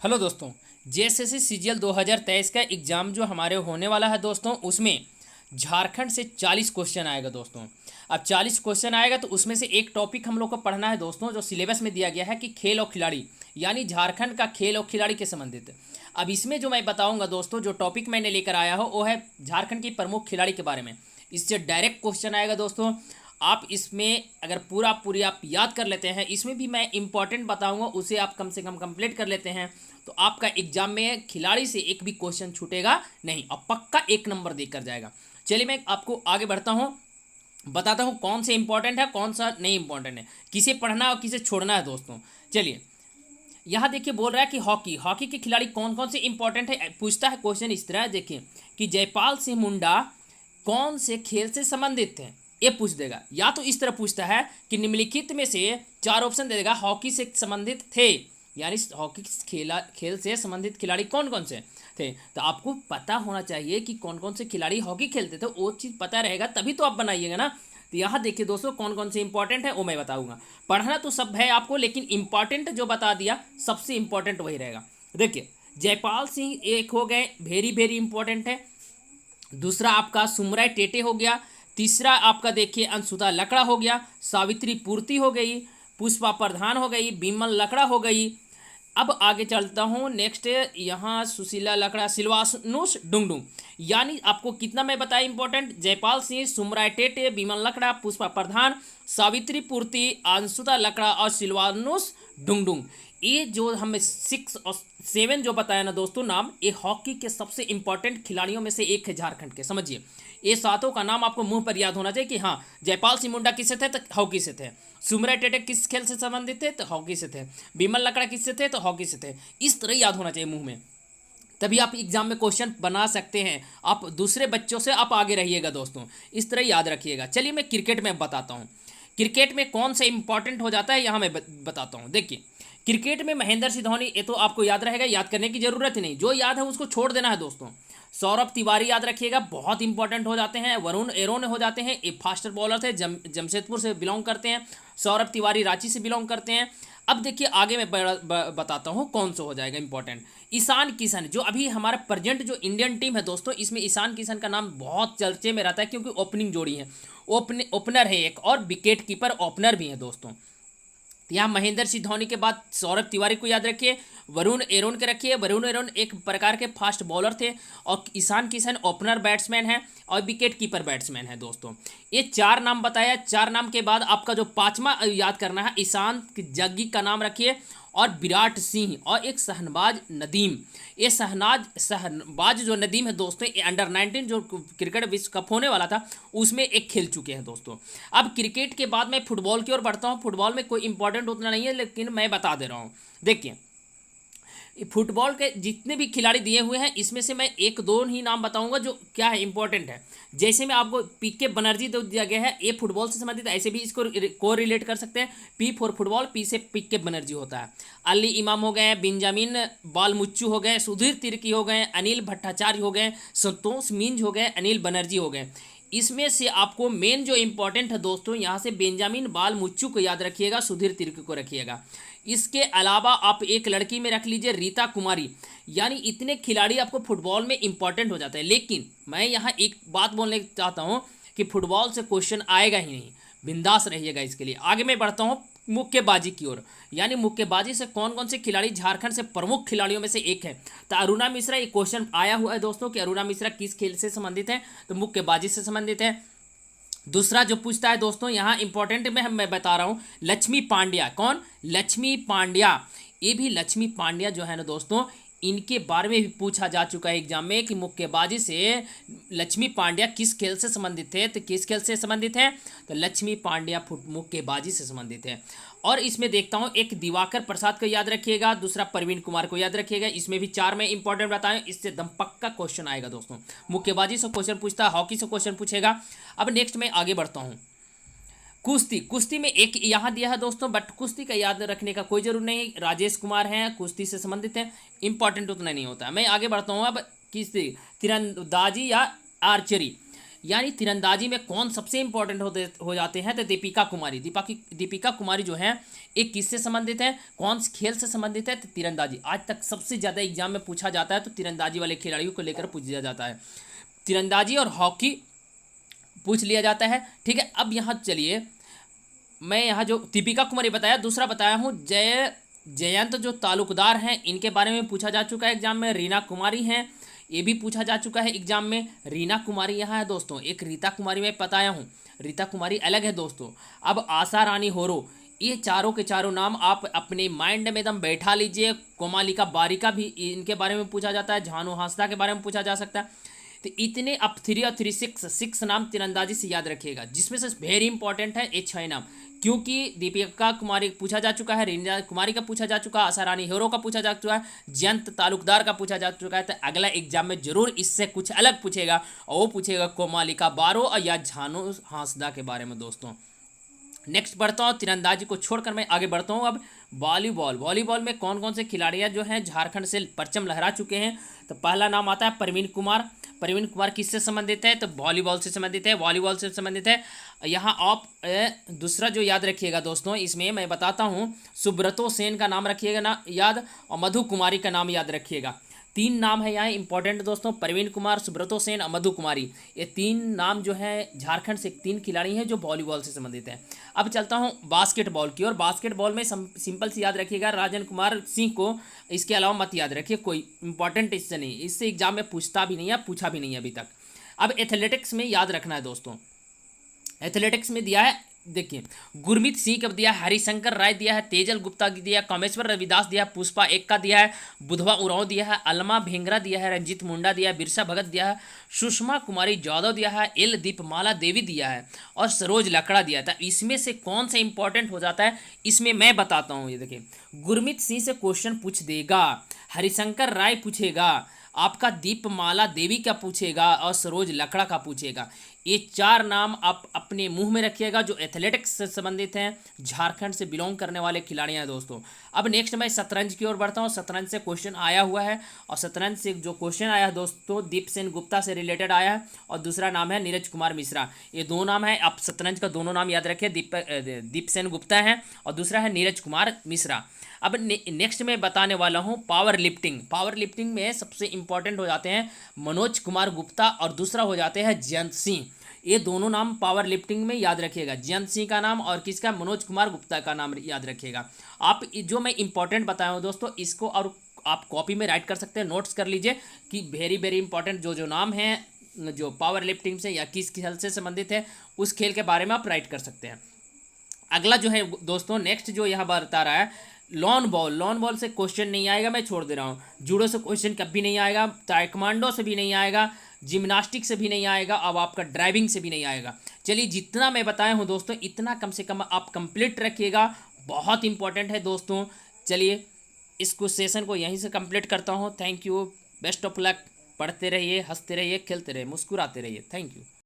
Hello दोस्तों। JSSC CGL 2023 का exam जो हमारे होने वाला है दोस्तों, उसमें झारखंड से 40 क्वेश्चन आएगा दोस्तों। अब 40 क्वेश्चन आएगा तो उसमें से एक टॉपिक हम लोग को पढ़ना है दोस्तों, जो सिलेबस में दिया गया है कि खेल और खिलाड़ी, यानी झारखंड का खेल और खिलाड़ी के संबंधित। अब इसमें जो मैं बताऊंगा दोस्तों, जो टॉपिक मैंने लेकर आया हूँ वो है झारखंड की प्रमुख खिलाड़ी के बारे में। इससे डायरेक्ट क्वेश्चन आएगा दोस्तों। आप इसमें अगर पूरी आप याद कर लेते हैं, इसमें भी मैं इंपॉर्टेंट बताऊंगा, उसे आप कम से कम कंप्लीट कर लेते हैं तो आपका एग्जाम में खिलाड़ी से एक भी क्वेश्चन छूटेगा नहीं और पक्का 1 नंबर देकर जाएगा। चलिए मैं आपको आगे बढ़ता हूँ, बताता हूँ कौन से इंपॉर्टेंट है कौन सा नहीं इंपॉर्टेंट है, किसे पढ़ना है और किसे छोड़ना है दोस्तों। चलिए यहाँ देखिए, बोल रहा है कि हॉकी हॉकी के खिलाड़ी कौन कौन से इंपॉर्टेंट है। पूछता है क्वेश्चन इस तरह, देखिए कि जयपाल सिंह मुंडा कौन से खेल से संबंधित थे, ये पूछ देगा। या तो इस तरह पूछता है कि निम्नलिखित में से 4 ऑप्शन दे देगा, हॉकी से संबंधित थे, यानी हॉकी खेल से संबंधित खिलाड़ी कौन कौन से थे। तो आपको पता होना चाहिए कि कौन कौन से खिलाड़ी हॉकी खेलते थे, वो चीज़ पता रहेगा तभी तो आप बनाइएगा ना। तो यहाँ देखिए दोस्तों, कौन कौन से इंपॉर्टेंट है वो मैं बताऊंगा। पढ़ना तो सब है आपको, लेकिन इंपॉर्टेंट जो बता दिया सबसे इंपॉर्टेंट वही रहेगा। देखिए जयपाल सिंह एक हो गए, वेरी वेरी इंपॉर्टेंट है। दूसरा आपका सुमराय टेटे हो गया। तीसरा आपका देखिए अंशुता लकड़ा हो गया। सावित्री पूर्ति हो गई। पुष्पा प्रधान हो गई। बिमल लकड़ा हो गई। अब आगे चलता हूँ, नेक्स्ट यहाँ सुशीला लकड़ा, सिलवानुस डुंगडुंग। यानी आपको कितना मैं बताया इंपॉर्टेंट, जयपाल सिंह, सुमराय टेटे, बिमल लकड़ा, पुष्पा प्रधान, सावित्री पूर्ति, अंशुता लकड़ा और सिलवानुस डुंगडुंग। ये जो हमें 6 और 7 जो बताया ना दोस्तों नाम, ये हॉकी के सबसे इंपॉर्टेंट खिलाड़ियों में से एक है झारखंड के। समझिए ये सातों का नाम आपको मुंह पर याद होना चाहिए कि हाँ, जयपाल सिंह मुंडा किससे थे तो हॉकी से थे। सुमराय टेटे किस खेल से संबंधित थे तो हॉकी से थे। बिमल लकड़ा किससे थे तो हॉकी से थे। इस तरह याद होना चाहिए मुंह में, तभी आप एग्जाम में क्वेश्चन बना सकते हैं। आप दूसरे बच्चों से आप आगे रहिएगा दोस्तों, इस तरह याद रखिएगा। चलिए मैं क्रिकेट में बताता हूँ, क्रिकेट में कौन सा इंपॉर्टेंट हो जाता है यहाँ मैं बताता हूँ। देखिए क्रिकेट में महेंद्र सिंह धोनी, ये तो आपको याद रहेगा, याद करने की जरूरत ही नहीं, जो याद है उसको छोड़ देना है दोस्तों। सौरभ तिवारी याद रखिएगा, बहुत इंपॉर्टेंट हो जाते हैं। वरुण एरोन हो जाते हैं, ये फास्टर बॉलर थे, जमशेदपुर से बिलोंग करते हैं। सौरभ तिवारी रांची से बिलोंग करते हैं। अब देखिए आगे मैं बताता हूँ कौन सा हो जाएगा इंपॉर्टेंट। ईशान किशन, जो अभी हमारा प्रेजेंट जो इंडियन टीम है दोस्तों, इसमें ईशान किशन का नाम बहुत चर्चे में रहता है, क्योंकि ओपनिंग जोड़ी है, ओपनर है एक, और विकेट कीपर ओपनर भी है दोस्तों। यहाँ महेंद्र सिंह धोनी के बाद सौरभ तिवारी को याद रखिए, वरुण एरोन के रखिए। वरुण एरोन एक प्रकार के फास्ट बॉलर थे, और ईशान किशन ओपनर बैट्समैन है और विकेट कीपर बैट्समैन है दोस्तों। ये 4 नाम बताया। 4 नाम के बाद आपका जो 5वां याद करना है, ईशांत जग्गी का नाम रखिए, और विराट सिंह, और एक शहनवाज नदीम। ये शहनवाज जो नदीम है दोस्तों, ये अंडर-19 जो क्रिकेट विश्व कप होने वाला था उसमें एक खेल चुके हैं दोस्तों। अब क्रिकेट के बाद मैं फुटबॉल की ओर बढ़ता हूँ। फुटबॉल में कोई इंपॉर्टेंट उतना नहीं है, लेकिन मैं बता दे रहा हूँ। देखिए फुटबॉल के जितने भी खिलाड़ी दिए हुए हैं, इसमें से मैं 1-2 ही नाम बताऊंगा जो क्या है इंपॉर्टेंट है। जैसे मैं आपको पीके बनर्जी दे दिया गया है, ये फुटबॉल से संबंधित, ऐसे भी इसको को रिलेट कर सकते हैं। पी फॉर फुटबॉल, पी से पीके बनर्जी होता है। अली इमाम हो गए, बेंजामिन बालमुच्चू हो गए, सुधीर तिर्की हो गए, अनिल भट्टाचार्य हो गए, संतोष मिंज हो गए, अनिल बनर्जी हो गए। इसमें से आपको मेन जो इंपॉर्टेंट है दोस्तों, यहाँ से बेंजामिन बालमुच्चू को याद रखिएगा, सुधीर तिर्की को रखिएगा। इसके अलावा आप एक लड़की में रख लीजिए, रीता कुमारी। यानी इतने खिलाड़ी आपको फुटबॉल में इंपॉर्टेंट हो जाते हैं। लेकिन मैं यहाँ एक बात बोलने चाहता हूँ कि फुटबॉल से क्वेश्चन आएगा ही नहीं, बिंदास रहिएगा इसके लिए। आगे मैं बढ़ता हूँ मुक्केबाजी की ओर। यानी मुक्केबाजी से कौन कौन से खिलाड़ी झारखंड से प्रमुख खिलाड़ियों में से एक है, तो अरुणा मिश्रा। ये क्वेश्चन आया हुआ है दोस्तों कि अरुणा मिश्रा किस खेल से संबंधित है, तो मुक्केबाजी से संबंधित है। दूसरा जो पूछता है दोस्तों, यहाँ इंपॉर्टेंट में मैं बता रहा हूँ, लक्ष्मी पांड्या। कौन? लक्ष्मी पांड्या। ये भी लक्ष्मी पांड्या जो है ना दोस्तों, इनके बारे में भी पूछा जा चुका है एग्जाम में कि मुक्केबाजी से लक्ष्मी पांड्या किस खेल से संबंधित थे, तो किस खेल से संबंधित है, तो लक्ष्मी पांड्या मुक्केबाजी से संबंधित है। और इसमें देखता हूँ, एक दिवाकर प्रसाद को याद रखिएगा, दूसरा प्रवीण कुमार को याद रखिएगा। इसमें भी 4 में इंपॉर्टेंट बताएं, इससे दम पक्का क्वेश्चन आएगा दोस्तों। मुक्केबाजी से क्वेश्चन पूछता है, हॉकी से क्वेश्चन पूछेगा। अब नेक्स्ट में आगे बढ़ता हूँ, कुश्ती। कुश्ती में एक यहाँ दिया है दोस्तों, बट कुश्ती का याद रखने का कोई जरूर नहीं, राजेश कुमार हैं, कुश्ती से संबंधित हैं, इंपॉर्टेंट उतना नहीं होता है। मैं आगे बढ़ता हूँ अब, किस तीरंदाजी या आर्चरी। यानी तीरंदाजी में कौन सबसे इंपॉर्टेंट हो जाते हैं, तो दीपिका कुमारी। दीपिका कुमारी जो है एक किससे संबंधित है, कौन से खेल से संबंधित है, तो तीरंदाजी। आज तक सबसे ज़्यादा एग्जाम में पूछा जाता है तो तीरंदाजी वाले खिलाड़ियों को लेकर पूछा जाता है। तीरंदाजी और हॉकी पूछ लिया जाता है। ठीक है, अब यहाँ चलिए, मैं यहाँ जो दीपिका कुमारी बताया, दूसरा बताया हूँ जयंत जो तालुकदार हैं, इनके बारे में पूछा जा चुका है एग्जाम में। रीना कुमारी हैं, ये भी पूछा जा चुका है एग्जाम में। रीना कुमारी यहाँ है दोस्तों। एक रीता कुमारी मैं बताया हूँ, रीता कुमारी अलग है दोस्तों। अब आशा रानी होरो, ये चारों के चारों नाम आप अपने माइंड में एकदम बैठा लीजिए। कोमालिका बारिका भी इनके बारे में पूछा जाता है। झानू हांसदा के बारे में पूछा जा सकता है। तो इतने अब 3 और 3 6 नाम तीरंदाजी से याद रखिएगा, जिसमें से वेरी इंपॉर्टेंट है ये 6 नाम, क्योंकि दीपिका कुमारी पूछा जा चुका है, रीना कुमारी का पूछा जा चुका है, आशा रानी हेरो का पूछा जा चुका है, जयंत तालुकदार का पूछा जा चुका है। तो अगला एग्जाम में जरूर इससे कुछ अलग पूछेगा, और वो पूछेगा कोमालिका बारो या झानू हांसदा के बारे में दोस्तों। नेक्स्ट बढ़ता हूँ, तीरंदाजी को छोड़कर मैं आगे बढ़ता हूँ। अब वॉलीबॉल में कौन कौन से खिलाड़ियाँ जो हैं झारखंड से परचम लहरा चुके हैं, तो पहला नाम आता है प्रवीण कुमार। प्रवीण कुमार किससे संबंधित है, तो वॉलीबॉल से संबंधित है, वॉलीबॉल से संबंधित है। यहाँ आप दूसरा जो याद रखिएगा दोस्तों, इसमें मैं बताता हूँ, सुब्रतो सेन का नाम रखिएगा ना याद, और मधु कुमारी का नाम याद रखिएगा। 3 नाम है यहाँ इंपॉर्टेंट दोस्तों, प्रवीण कुमार, सुब्रतो सेन और मधु कुमारी। ये 3 नाम जो है झारखंड से 3 खिलाड़ी हैं जो वॉलीबॉल से संबंधित हैं। अब चलता हूँ बास्केटबॉल की ओर। बास्केटबॉल में सिंपल से याद रखिएगा, राजन कुमार सिंह को। इसके अलावा मत याद रखिए, कोई इंपॉर्टेंट इससे नहीं, इससे एग्जाम में पूछता भी नहीं है, पूछा भी नहीं है अभी तक। अब एथलेटिक्स में याद रखना है दोस्तों, एथलेटिक्स में दिया है, देखिए, गुरमीत सिंह का दिया है, हरिशंकर राय दिया है, तेजल गुप्ता की दिया है, कामेश्वर रविदास दिया है, पुष्पा एक का दिया है, बुधवा उरांव दिया है, अलमा भेंगरा दिया है, रंजीत मुंडा दिया है, बिरसा भगत दिया है, सुषमा कुमारी जादव दिया है, एल दीपमाला देवी दिया है, और सरोज लकड़ा दिया था। इसमें से कौन सा इंपॉर्टेंट हो जाता है, इसमें मैं बताता हूँ। ये देखिए, गुरमीत सिंह से क्वेश्चन पूछ देगा, हरिशंकर राय पूछेगा, आपका दीपमाला देवी का पूछेगा, और सरोज लकड़ा का पूछेगा। ये 4 नाम आप अपने मुंह में रखिएगा जो एथलेटिक्स से संबंधित हैं, झारखंड से बिलोंग करने वाले खिलाड़ी हैं दोस्तों। अब नेक्स्ट मैं शतरंज की ओर बढ़ता हूँ। शतरंज से क्वेश्चन आया हुआ है, और शतरंज से जो क्वेश्चन आया है दोस्तों, दीप सेन गुप्ता से रिलेटेड आया है, और दूसरा नाम है नीरज कुमार मिश्रा। ये 2 नाम है, आप शतरंज का दोनों नाम याद रखिए, दीप सेन गुप्ता है और दूसरा है नीरज कुमार मिश्रा। अब नेक्स्ट मैं बताने वाला हूँ पावर लिफ्टिंग। पावर लिफ्टिंग में सबसे इंपॉर्टेंट हो जाते हैं मनोज कुमार गुप्ता, और दूसरा हो जाते हैं जयंत सिंह। ये दोनों नाम पावर लिफ्टिंग में याद रखिएगा, जयंत सिंह का नाम और किसका, मनोज कुमार गुप्ता का नाम याद रखिएगा। आप जो मैं इंपॉर्टेंट बताया हूँ दोस्तों, इसको और आप कॉपी में राइट कर सकते हैं, नोट्स कर लीजिए कि वेरी वेरी इंपॉर्टेंट जो नाम हैं जो पावर लिफ्टिंग से या किस खेल से संबंधित है, उस खेल के बारे में आप राइट कर सकते हैं। अगला जो है दोस्तों, नेक्स्ट जो यहाँ बता रहा है लॉन बॉल से क्वेश्चन नहीं आएगा, मैं छोड़ दे रहा हूँ। जूडो से क्वेश्चन कभी नहीं आएगा, ताइक्वांडो से भी नहीं आएगा, जिम्नास्टिक से भी नहीं आएगा, अब आपका ड्राइविंग से भी नहीं आएगा। चलिए, जितना मैं बताया हूँ दोस्तों, इतना कम से कम आप कंप्लीट रखिएगा, बहुत इंपॉर्टेंट है दोस्तों। चलिए, इस कुछ सेशन को यहीं से कंप्लीट करता हूँ। Thank you, best of luck. पढ़ते रहिए, हंसते रहिए, खेलते रहिए, मुस्कुराते रहिए। Thank you.